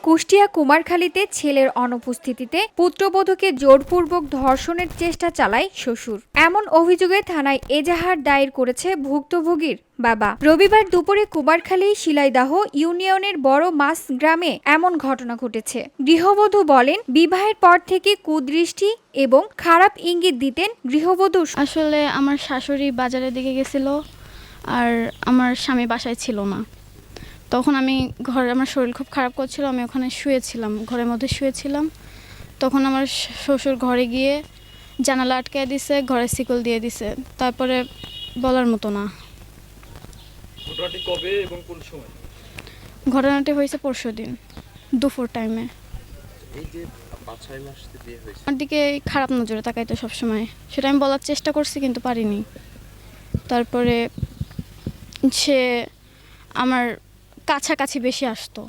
কুষ্টিয়া কুমারখালীতে ছেলের অনুপস্থিতিতে পুত্রবধূকে জোরপূর্বক ধর্ষণের চেষ্টা চালায় শ্বশুর। এমন অভিযোগে থানায় এজাহার দায়ের করেছে ভুক্তভোগীর বাবা। রবিবার দুপুরে কুমারখালী শিলাইদাহ ইউনিয়নের বড় মাছ গ্রামে এমন ঘটনা ঘটেছে। গৃহবধূ বলেন, বিবাহের পর থেকে কুদৃষ্টি এবং খারাপ ইঙ্গিত দিতেন গৃহবধূ। আসলে আমার শাশুড়ি বাজারের দিকে গেছিল আর আমার স্বামী বাসায় ছিল না। তখন আমি ঘরে, আমার শরীর খুব খারাপ করছিল, আমি ওখানে শুয়েছিলাম, ঘরের মধ্যে শুয়েছিলাম। তখন আমার শ্বশুর ঘরে গিয়ে জানালা আটকে দিছে, ঘরে শিকল দিয়ে দিছে। তারপরে বলার মতো না। ঘটনাটি কবে এবং কোন সময়? ঘটনাটি হয়েছে পরশুদিন দুপুর টাইমে। এই যে 5-6 মাস বিয়ে হয়েছে, আমার দিকে খারাপ নজরে তাকাইতো সবসময়, সেটা আমি বলার চেষ্টা করছি কিন্তু পারিনি। তারপরে সে আমার কাছাকাছি বেশি আসতো।